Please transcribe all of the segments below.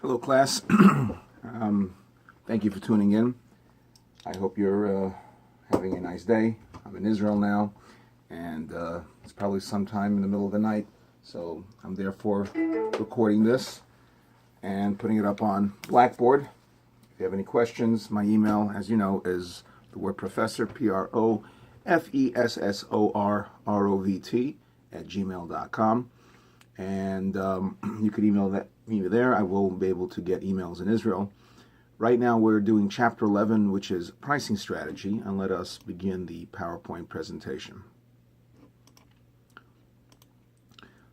Hello, class. Thank you for tuning in. I hope you're having a nice day. I'm in Israel now, and it's probably sometime in the middle of the night, so I'm therefore recording this and putting it up on Blackboard. If you have any questions, my email, as you know, is the word professor, PROFESSORROVT @gmail.com. And you could email me there. I will be able to get emails in Israel. Right now we're doing chapter 11, which is pricing strategy, and let us begin the PowerPoint presentation.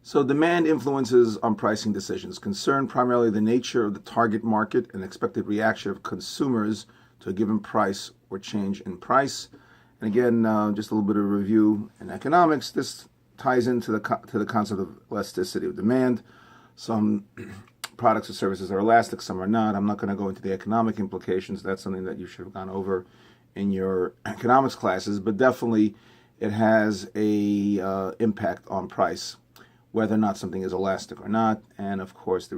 So demand influences on pricing decisions concern primarily the nature of the target market and expected reaction of consumers to a given price or change in price. And again, just a little bit of a review in economics. This ties into the concept of elasticity of demand. Some products or services are elastic, some are not. I'm not going to go into the economic implications. That's something that you should have gone over in your economics classes, but definitely it has a impact on price, whether or not something is elastic or not, and of course the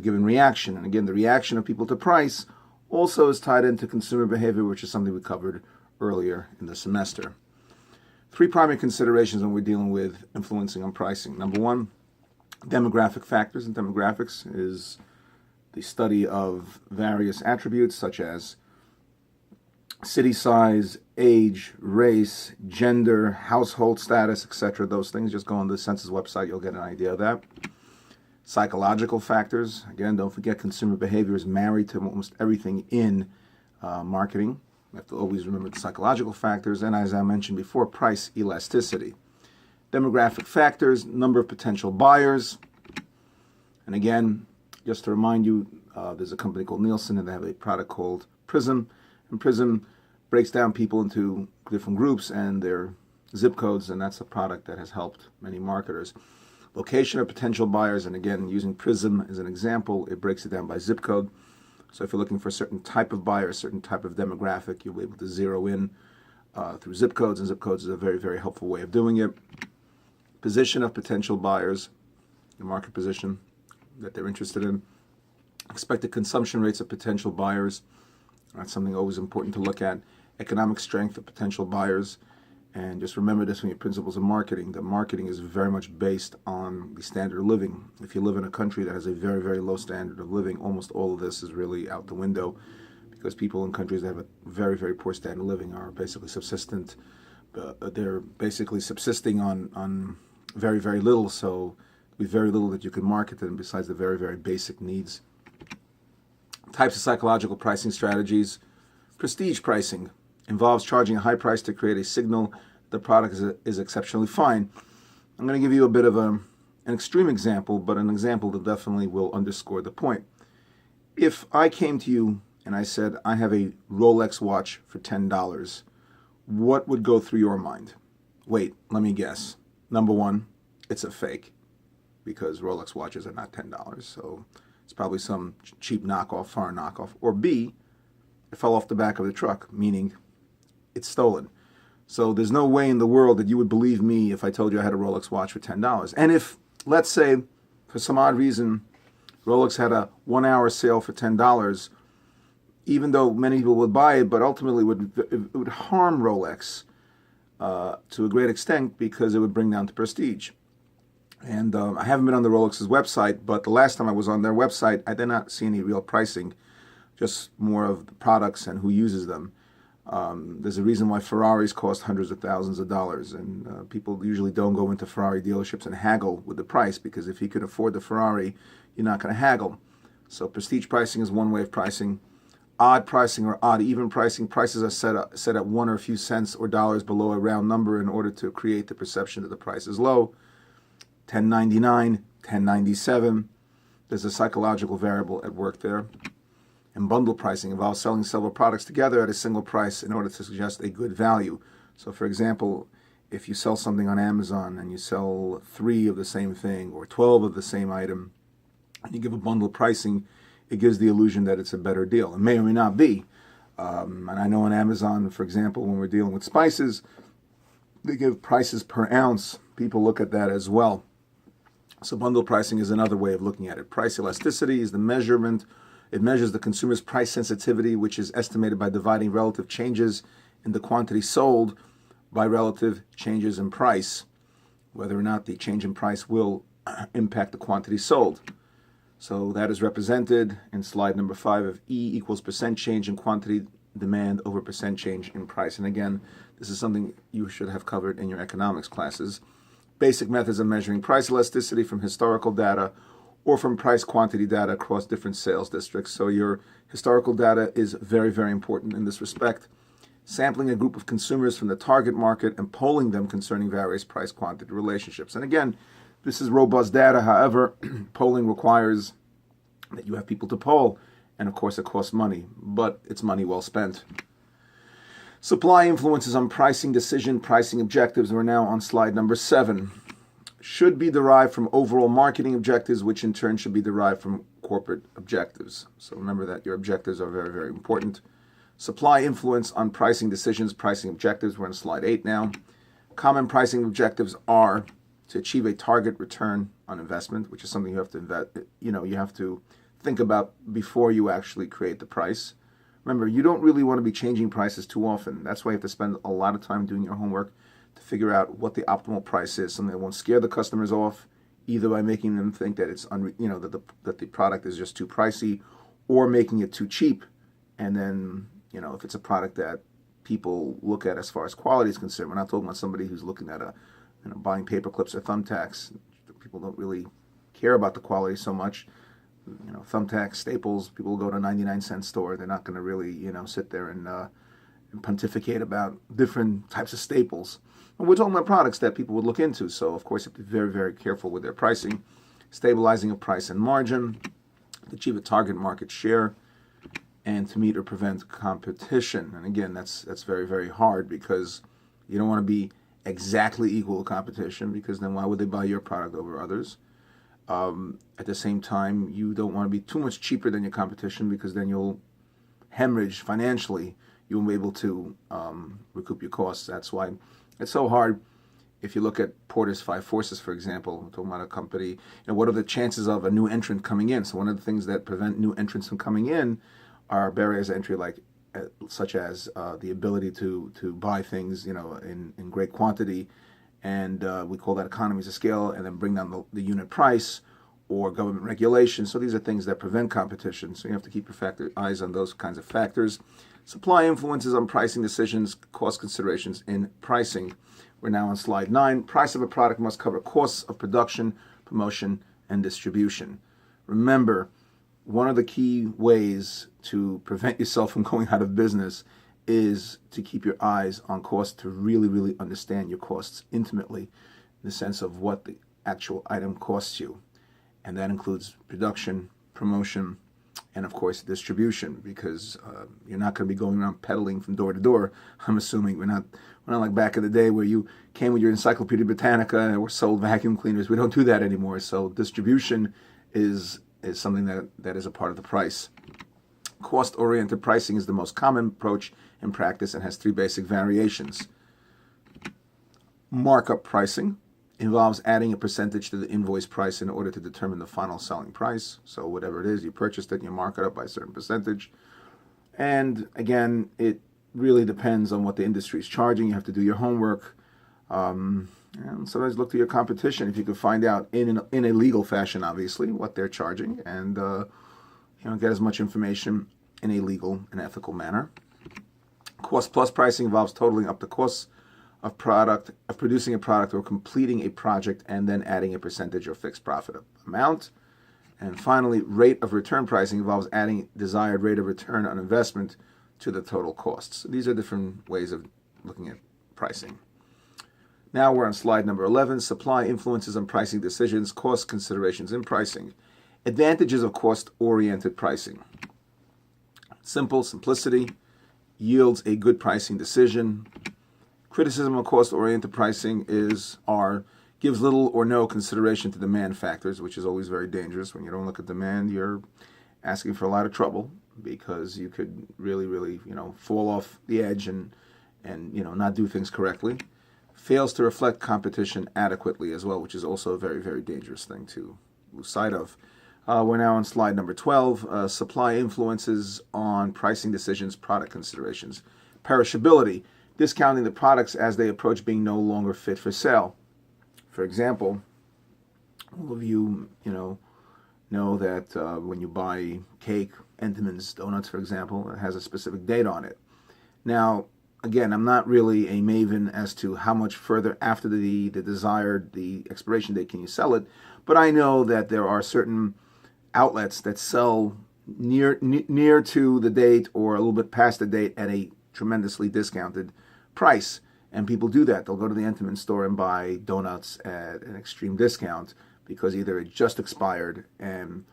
given reaction. And again, the reaction of people to price also is tied into consumer behavior, which is something we covered earlier in the semester. Three primary considerations when we're dealing with influencing on pricing. Number one, demographic factors. And demographics is the study of various attributes such as city size, age, race, gender, household status, etc. Those things. Just go on the census website, you'll get an idea of that. Psychological factors. Again, don't forget consumer behavior is married to almost everything in marketing. We have to always remember the psychological factors, and as I mentioned before, price elasticity. Demographic factors, number of potential buyers. And again, just to remind you, there's a company called Nielsen, and they have a product called Prism. And Prism breaks down people into different groups and their zip codes, and that's a product that has helped many marketers. Location of potential buyers, and again, using Prism as an example, it breaks it down by zip code. So if you're looking for a certain type of buyer, a certain type of demographic, you'll be able to zero in through zip codes, and zip codes is a very, very helpful way of doing it. Position of potential buyers, the market position that they're interested in. Expected consumption rates of potential buyers, that's something always important to look at. Economic strength of potential buyers. And just remember this from your principles of marketing. The marketing is very much based on the standard of living. If you live in a country that has a very, very low standard of living, almost all of this is really out the window, because people in countries that have a very, very poor standard of living are basically subsistent. They're basically subsisting on very, very little, so with very little that you can market to them besides the very, very basic needs. Types of psychological pricing strategies. Prestige pricing involves charging a high price to create a signal the product is exceptionally fine. I'm going to give you a bit of an extreme example, but an example that definitely will underscore the point. If I came to you and I said, I have a Rolex watch for $10, what would go through your mind? Wait, let me guess. Number one, it's a fake, because Rolex watches are not $10, so it's probably some cheap knockoff, foreign knockoff. Or B, it fell off the back of the truck, meaning it's stolen. So there's no way in the world that you would believe me if I told you I had a Rolex watch for $10. And if, let's say, for some odd reason, Rolex had a 1-hour sale for $10, even though many people would buy it, but ultimately it would harm Rolex to a great extent, because it would bring down the prestige. And I haven't been on the Rolex's website, but the last time I was on their website, I did not see any real pricing, just more of the products and who uses them. There's a reason why Ferraris cost hundreds of thousands of dollars, and people usually don't go into Ferrari dealerships and haggle with the price, because if you can afford the Ferrari, you're not going to haggle. So prestige pricing is one way of pricing. Odd pricing or odd even pricing. Prices are set at one or a few cents or dollars below a round number in order to create the perception that the price is low. $10.99, $10.97. There's a psychological variable at work there. And bundle pricing involves selling several products together at a single price in order to suggest a good value. So for example, if you sell something on Amazon and you sell 3 of the same thing or 12 of the same item, and you give a bundle pricing, it gives the illusion that it's a better deal. It may or may not be. And I know on Amazon, for example, when we're dealing with spices, they give prices per ounce. People look at that as well. So bundle pricing is another way of looking at it. Price elasticity is the measurement. It measures the consumer's price sensitivity, which is estimated by dividing relative changes in the quantity sold by relative changes in price, whether or not the change in price will impact the quantity sold. So that is represented in slide number 5 of E equals percent change in quantity demand over percent change in price. And again, this is something you should have covered in your economics classes. Basic methods of measuring price elasticity from historical data or from price quantity data across different sales districts. So your historical data is very, very important in this respect. Sampling a group of consumers from the target market and polling them concerning various price quantity relationships. And again, this is robust data. However, polling requires that you have people to poll. And of course, it costs money, but it's money well spent. Supply influences on pricing decision, pricing objectives. We're now on slide number 7. Should be derived from overall marketing objectives, which in turn should be derived from corporate objectives. So remember that your objectives are very, very important. Supply influence on pricing decisions, pricing objectives. We're on slide 8 now. Common pricing objectives are to achieve a target return on investment, which is something you have to invest. You have to think about before you actually create the price. Remember, you don't really want to be changing prices too often. That's why you have to spend a lot of time doing your homework to figure out what the optimal price is, something that won't scare the customers off, either by making them think that it's that the product is just too pricey, or making it too cheap. And then if it's a product that people look at as far as quality is concerned, we're not talking about somebody who's looking at buying paper clips or thumbtacks. People don't really care about the quality so much. Thumbtacks, Staples, people will go to a 99-cent store. They're not going to really, sit there and pontificate about different types of staples. And we're talking about products that people would look into. So, of course, you have to be very, very careful with their pricing. Stabilizing of price and margin to achieve a target market share and to meet or prevent competition. And again, that's very, very hard because you don't want to be exactly equal to competition, because then why would they buy your product over others? At the same time, you don't want to be too much cheaper than your competition, because then you'll hemorrhage financially. You won't be able to recoup your costs. That's why it's so hard. If you look at Porter's 5 Forces, for example, we're talking about a company, what are the chances of a new entrant coming in? So one of the things that prevent new entrants from coming in are barriers to entry, such as the ability to buy things, in great quantity. And we call that economies of scale, and then bring down the unit price, or government regulation. So these are things that prevent competition. So you have to keep your eyes on those kinds of factors. Supply influences on pricing decisions, cost considerations in pricing. We're now on slide 9. Price of a product must cover costs of production, promotion, and distribution. Remember, one of the key ways to prevent yourself from going out of business is to keep your eyes on costs, to really, really understand your costs intimately, in the sense of what the actual item costs you. And that includes production, promotion, and of course distribution, because you're not going to be going around peddling from door to door. I'm assuming we're not like back in the day where you came with your Encyclopedia Britannica and were sold vacuum cleaners. We don't do that anymore. So distribution is something that is a part of the price. Cost-oriented pricing is the most common approach in practice and has 3 basic variations. Markup pricing involves adding a percentage to the invoice price in order to determine the final selling price. So whatever it is, you purchased it and you mark it up by a certain percentage. And again, it really depends on what the industry is charging. You have to do your homework. And sometimes look to your competition if you can find out in a legal fashion, obviously, what they're charging, and get as much information in a legal and ethical manner. Cost plus pricing involves totaling up the costs of producing a product or completing a project, and then adding a percentage or fixed profit amount. And finally, rate of return pricing involves adding desired rate of return on investment to the total costs. So these are different ways of looking at pricing. Now we're on slide number 11, supply influences on pricing decisions, cost considerations in pricing. Advantages of cost-oriented pricing. Simplicity yields a good pricing decision. Criticism of cost-oriented pricing gives little or no consideration to demand factors, which is always very dangerous. When you don't look at demand, you're asking for a lot of trouble, because you could really, really, fall off the edge and not do things correctly. fails to reflect competition adequately as well, which is also a very, very dangerous thing to lose sight of. We're now on slide number 12, supply influences on pricing decisions, product considerations. Perishability, discounting the products as they approach being no longer fit for sale. For example, all of you, know that when you buy cake, Entenmann's donuts, for example, it has a specific date on it. Now, again, I'm not really a maven as to how much further after the expiration date can you sell it, but I know that there are certain outlets that sell near to the date or a little bit past the date at a tremendously discounted price. And people do that. They'll go to the Entenmann store and buy donuts at an extreme discount because either it just expired and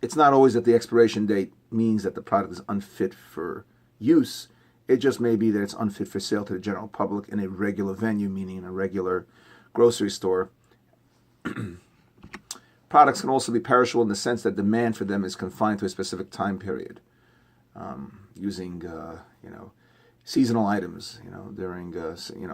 it's not always that the expiration date means that the product is unfit for use. It just may be that it's unfit for sale to the general public in a regular venue, meaning in a regular grocery store. Products can also be perishable in the sense that demand for them is confined to a specific time period. Using, seasonal items, during,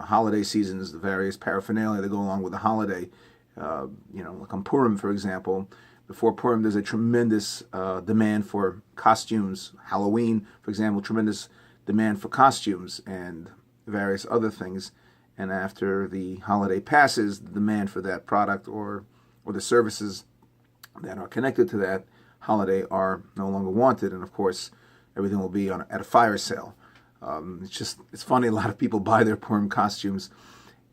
holiday seasons, the various paraphernalia that go along with the holiday. Like on Purim, for example. Before Purim, there's a tremendous demand for costumes. Halloween, for example, tremendous demand for costumes and various other things. And after the holiday passes, the demand for that product or the services that are connected to that holiday are no longer wanted. And of course, everything will be at a fire sale. It's funny, a lot of people buy their Purim costumes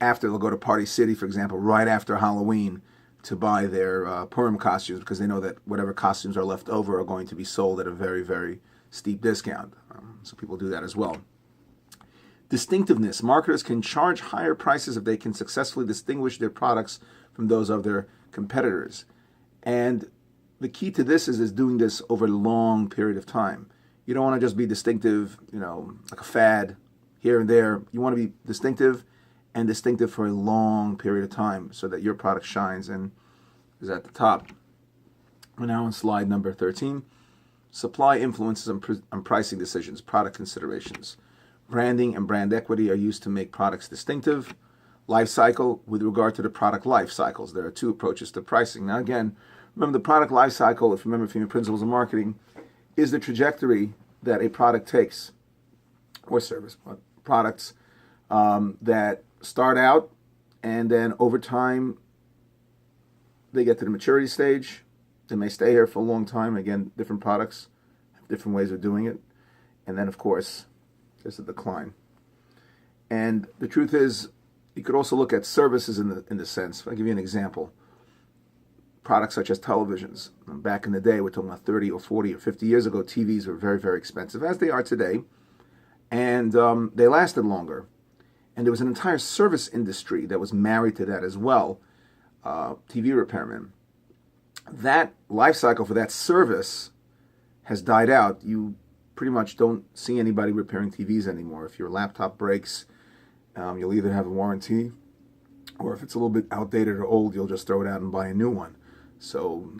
after they'll go to Party City, for example, right after Halloween to buy their Purim costumes because they know that whatever costumes are left over are going to be sold at a very, very steep discount. So people do that as well. Distinctiveness. Marketers can charge higher prices if they can successfully distinguish their products from those of their competitors. And the key to this is doing this over a long period of time. You don't want to just be distinctive, like a fad here and there. You want to be distinctive and distinctive for a long period of time so that your product shines and is at the top. We're now on slide number 13. Supply influences on pricing decisions, product considerations. Branding and brand equity are used to make products distinctive. Life cycle, with regard to the product life cycles, there are two approaches to pricing. Now again, remember the product life cycle, if you remember from your principles of marketing, is the trajectory that a product takes, or service, products that start out and then over time they get to the maturity stage. They may stay here for a long time. Again, different products have different ways of doing it. And then, of course, there's a decline. And the truth is, you could also look at services in the sense. I'll give you an example. Products such as televisions. Back in the day, we're talking about 30 or 40 or 50 years ago, TVs were very, very expensive, as they are today. And they lasted longer. And there was an entire service industry that was married to that as well, TV repairmen. That life cycle for that service has died out. You pretty much don't see anybody repairing TVs anymore. If your laptop breaks, you'll either have a warranty, or if it's a little bit outdated or old, you'll just throw it out and buy a new one. So,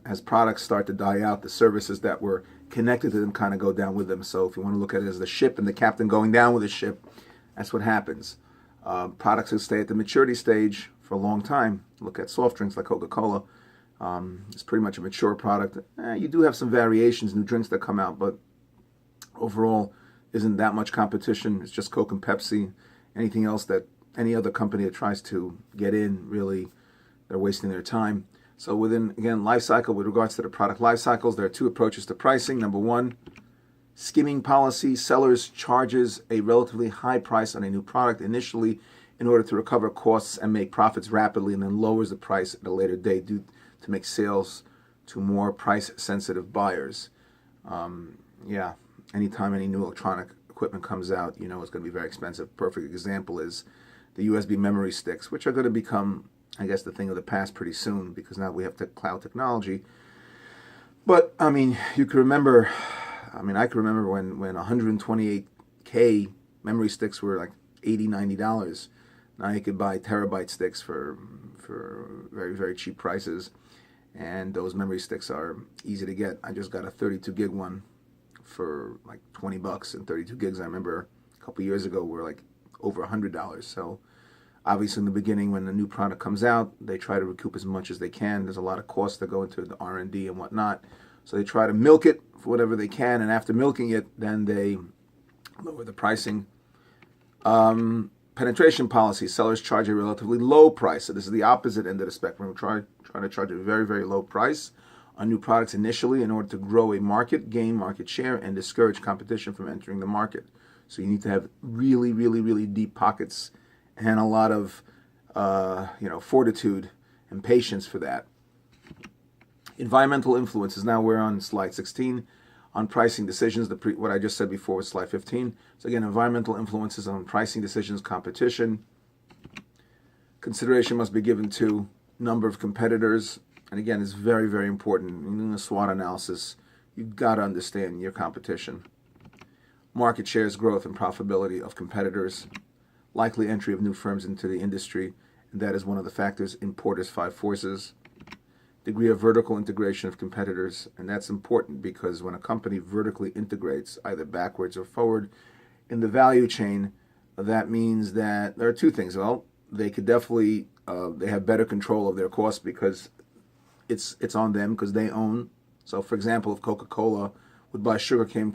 as products start to die out, the services that were connected to them kind of go down with them. So if you want to look at it as the ship and the captain going down with the ship, that's what happens. Products that stay at the maturity stage for a long time. Look at soft drinks like Coca-Cola. It's pretty much a mature product. You do have some variations, new drinks that come out, but overall isn't that much competition. It's just Coke and Pepsi. Anything else that any other company that tries to get in, really, they're wasting their time. So within, again, life cycle, with regards to the product life cycles, there are two approaches to pricing. Number one, skimming policy. Sellers charges a relatively high price on a new product initially in order to recover costs and make profits rapidly, and then lowers the price at a later date to make sales to more price-sensitive buyers. Anytime any new electronic equipment comes out, it's going to be very expensive. Perfect example is the USB memory sticks, which are going to become, I guess, the thing of the past pretty soon because now we have cloud technology. But, you can remember, I can remember when 128K memory sticks were like $80, $90. Now you could buy terabyte sticks for very, very cheap prices. And those memory sticks are easy to get. I just got a 32 gig one for like $20, and 32 gigs, I remember a couple years ago, were like over $100. So Obviously, in the beginning, when a new product comes out, they try to recoup as much as they can. There's a lot of costs that go into the R&D and whatnot. So they try to milk it for whatever they can, and after milking it, then they lower the pricing. Penetration policy. Sellers charge a relatively low price. So this is the opposite end of the spectrum. We're trying to charge a very, very low price on new products initially in order to grow a market, gain market share, and discourage competition from entering the market. So you need to have really, really, really deep pockets and a lot of fortitude and patience for that. Environmental influences. Now we're on slide 16 on pricing decisions. What I just said before was slide 15. So again, environmental influences on pricing decisions, competition. Consideration must be given to number of competitors. And again, it's very, very important. In the SWOT analysis, you've got to understand your competition. Market shares, growth, and profitability of competitors. Likely entry of new firms into the industry. And that is one of the factors in Porter's 5 forces. Degree of vertical integration of competitors. And that's important because when a company vertically integrates, either backwards or forward, in the value chain, that means that there are two things. Well, they could definitely, they have better control of their costs because it's on them because they own. So, for example, if Coca-Cola would buy sugarcane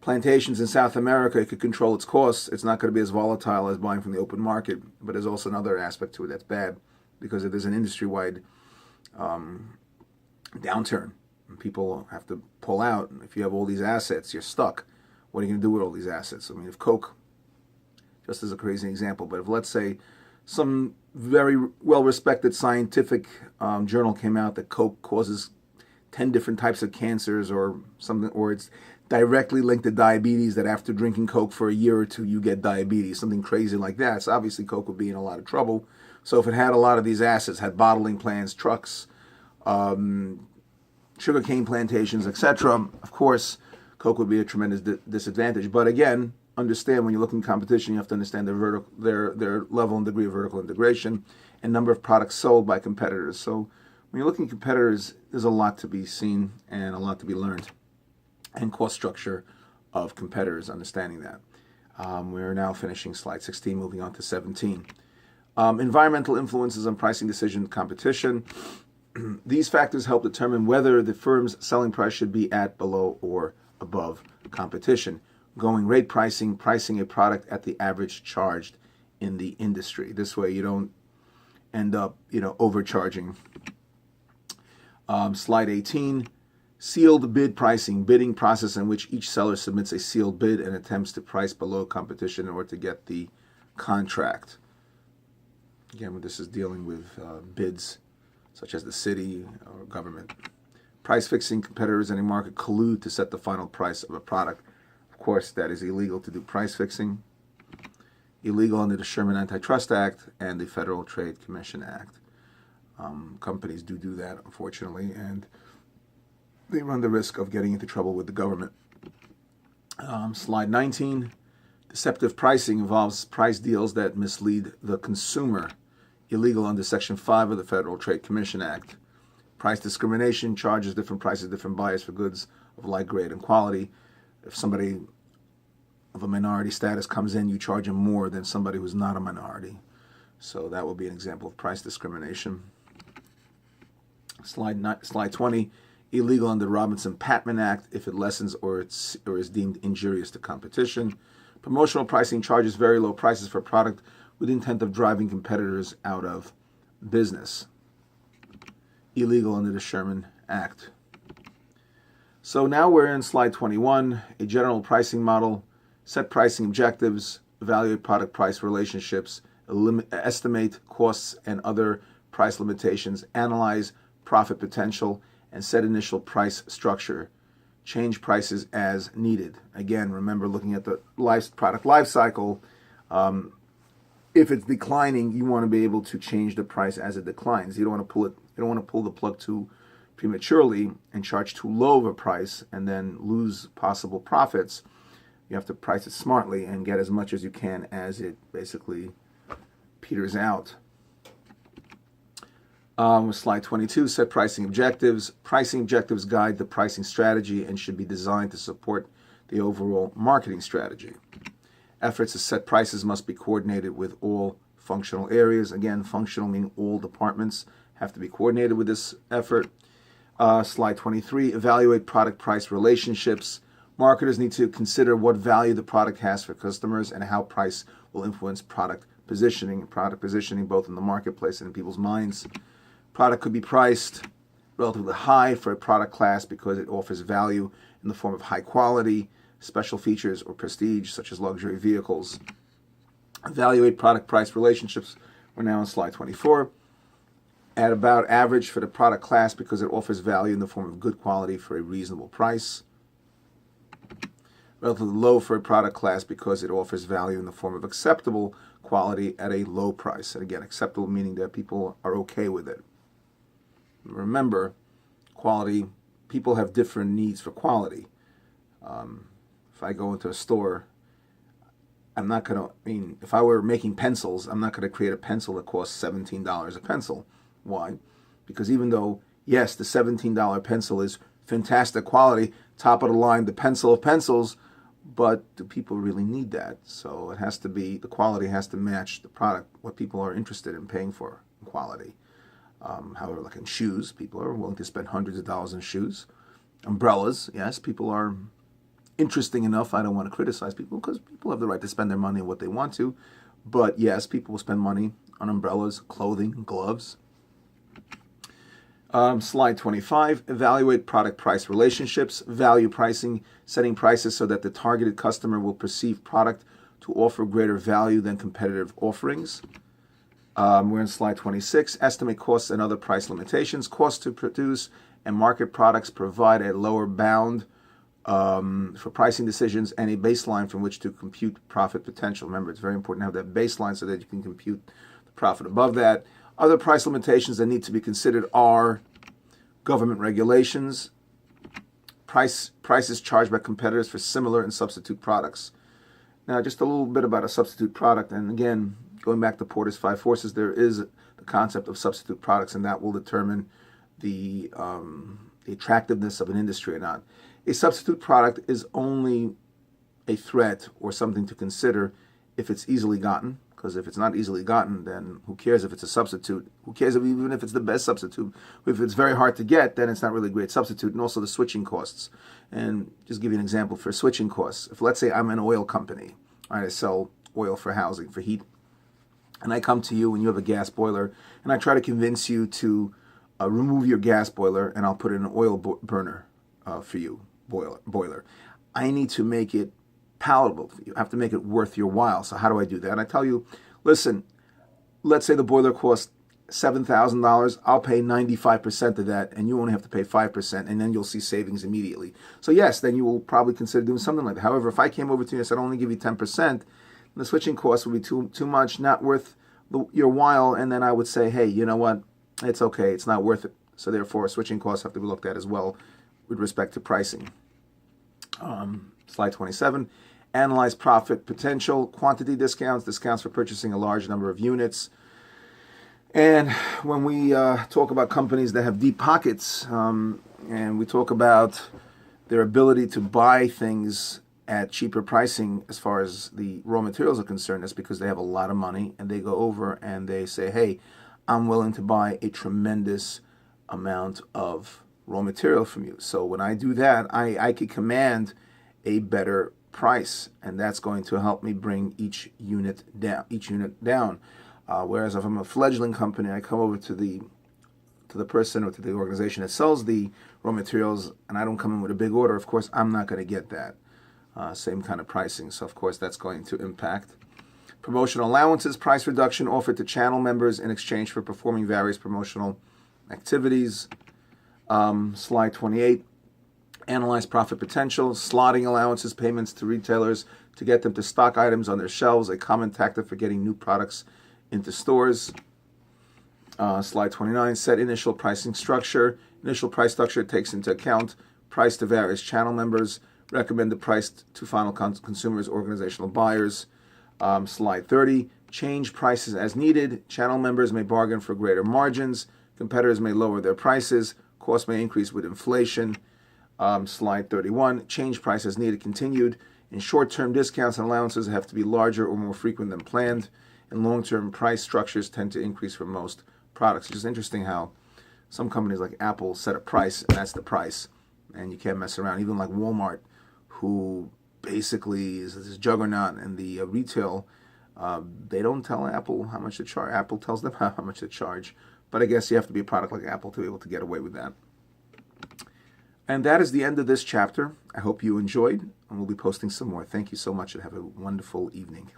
plantations in South America, it could control its costs. It's not going to be as volatile as buying from the open market. But there's also another aspect to it that's bad because if there's an industry-wide downturn and people have to pull out, if you have all these assets, you're stuck. What are you going to do with all these assets? I mean, if Coke, just as a crazy example, but if let's say some very well-respected scientific journal came out that Coke causes 10 different types of cancers or something, or it's directly linked to diabetes, that after drinking Coke for a year or two, you get diabetes, something crazy like that. So obviously Coke would be in a lot of trouble. So if it had a lot of these assets, had bottling plants, trucks, sugarcane plantations, etc., of course, Coke would be a tremendous disadvantage. But again, understand when you're looking at competition, you have to understand their level and degree of vertical integration and number of products sold by competitors. So when you're looking at competitors, there's a lot to be seen and a lot to be learned. And cost structure of competitors, understanding that. We're now finishing slide 16, moving on to 17. Environmental influences on pricing decision competition. These factors help determine whether the firm's selling price should be at, below, or above competition. Going rate pricing, pricing a product at the average charged in the industry. This way you don't end up, overcharging. Slide 18. Sealed bid pricing, bidding process in which each seller submits a sealed bid and attempts to price below competition in order to get the contract. Again, this is dealing with bids such as the city or government. Price fixing, competitors in a market collude to set the final price of a product. Of course, that is illegal to do price fixing. Illegal under the Sherman Antitrust Act and the Federal Trade Commission Act. Companies do that, unfortunately, and they run the risk of getting into trouble with the government. Slide 19. Deceptive pricing involves price deals that mislead the consumer. Illegal under Section 5 of the Federal Trade Commission Act. Price discrimination charges different prices, different buyers for goods of like grade and quality. If somebody of a minority status comes in, you charge them more than somebody who's not a minority. So that will be an example of price discrimination. Slide 20. Illegal under the Robinson-Patman Act if it lessens or is deemed injurious to competition. Promotional pricing charges very low prices for a product with the intent of driving competitors out of business. Illegal under the Sherman Act. So now we're in slide 21, a general pricing model. Set pricing objectives, evaluate product price relationships, estimate costs and other price limitations, analyze profit potential, and set initial price structure. Change prices as needed. Again, remember looking at the product life cycle. If it's declining, you want to be able to change the price as it declines. You don't want to pull it. You don't want to pull the plug too prematurely and charge too low of a price and then lose possible profits. You have to price it smartly and get as much as you can as it basically peters out. With slide 22, set pricing objectives. Pricing objectives guide the pricing strategy and should be designed to support the overall marketing strategy. Efforts to set prices must be coordinated with all functional areas. Again, functional meaning all departments have to be coordinated with this effort. Slide 23, evaluate product-price relationships. Marketers need to consider what value the product has for customers and how price will influence product positioning. Product positioning both in the marketplace and in people's minds. Product could be priced relatively high for a product class because it offers value in the form of high quality, special features, or prestige, such as luxury vehicles. Evaluate product-price relationships. We're now on slide 24. At about average for the product class because it offers value in the form of good quality for a reasonable price. Relatively low for a product class because it offers value in the form of acceptable quality at a low price. And again, acceptable meaning that people are okay with it. Remember, quality, people have different needs for quality. If I go into a store, if I were making pencils, I'm not going to create a pencil that costs $17 a pencil. Why? Because even though, yes, the $17 pencil is fantastic quality, top of the line, the pencil of pencils, but do people really need that? So it has to be, the quality has to match the product, what people are interested in paying for in quality. However, like in shoes, people are willing to spend hundreds of dollars on shoes. Umbrellas, yes, people are interesting enough. I don't want to criticize people because people have the right to spend their money on what they want to. But yes, people will spend money on umbrellas, clothing, gloves. Slide 25, evaluate product-price relationships. Value pricing, setting prices so that the targeted customer will perceive product to offer greater value than competitive offerings. We're in slide 26, estimate costs and other price limitations. Costs to produce and market products provide a lower bound for pricing decisions and a baseline from which to compute profit potential. Remember, it's very important to have that baseline so that you can compute the profit above that. Other price limitations that need to be considered are government regulations, prices charged by competitors for similar and substitute products. Now, just a little bit about a substitute product, and again, going back to Porter's 5 forces, there is the concept of substitute products, and that will determine the attractiveness of an industry or not. A substitute product is only a threat or something to consider if it's easily gotten, because if it's not easily gotten, then who cares if it's a substitute? Who cares even if it's the best substitute? If it's very hard to get, then it's not really a great substitute, and also the switching costs. And just give you an example for switching costs. If, let's say, I'm an oil company, right, I sell oil for housing, for heat, and I come to you and you have a gas boiler, and I try to convince you to remove your gas boiler, and I'll put in an oil burner for you, boiler. I need to make it palatable for you. I have to make it worth your while. So how do I do that? And I tell you, listen, let's say the boiler costs $7,000. I'll pay 95% of that, and you only have to pay 5%, and then you'll see savings immediately. So yes, then you will probably consider doing something like that. However, if I came over to you and said, I'll only give you 10%, the switching cost would be too much, not worth your while, and then I would say, hey, you know what? It's okay. It's not worth it. So therefore, switching costs have to be looked at as well with respect to pricing. Slide 27. Analyze profit potential, quantity discounts for purchasing a large number of units. And when we talk about companies that have deep pockets, and we talk about their ability to buy things at cheaper pricing as far as the raw materials are concerned, that's because they have a lot of money and they go over and they say, hey, I'm willing to buy a tremendous amount of raw material from you. So when I do that, I could command a better price, and that's going to help me bring each unit down. Whereas if I'm a fledgling company, I come over to the person or to the organization that sells the raw materials, and I don't come in with a big order, of course, I'm not going to get that same kind of pricing. So of course, that's going to impact. Promotional allowances, price reduction offered to channel members in exchange for performing various promotional activities. Slide 28. Analyze profit potential, slotting allowances, payments to retailers to get them to stock items on their shelves, a common tactic for getting new products into stores. Slide 29, set initial pricing structure. Initial price structure takes into account price to various channel members, recommended price to final consumers, organizational buyers. Slide 30, change prices as needed. Channel members may bargain for greater margins. Competitors may lower their prices. Costs may increase with inflation. Slide 31, change price as needed continued. In short-term discounts and allowances have to be larger or more frequent than planned, and long-term price structures tend to increase for most products. It's just interesting how some companies like Apple set a price, and that's the price, and you can't mess around. Even like Walmart, who basically is this juggernaut in the retail, they don't tell Apple how much to charge. Apple tells them how much to charge. But I guess you have to be a product like Apple to be able to get away with that. And that is the end of this chapter. I hope you enjoyed, and we'll be posting some more. Thank you so much, and have a wonderful evening.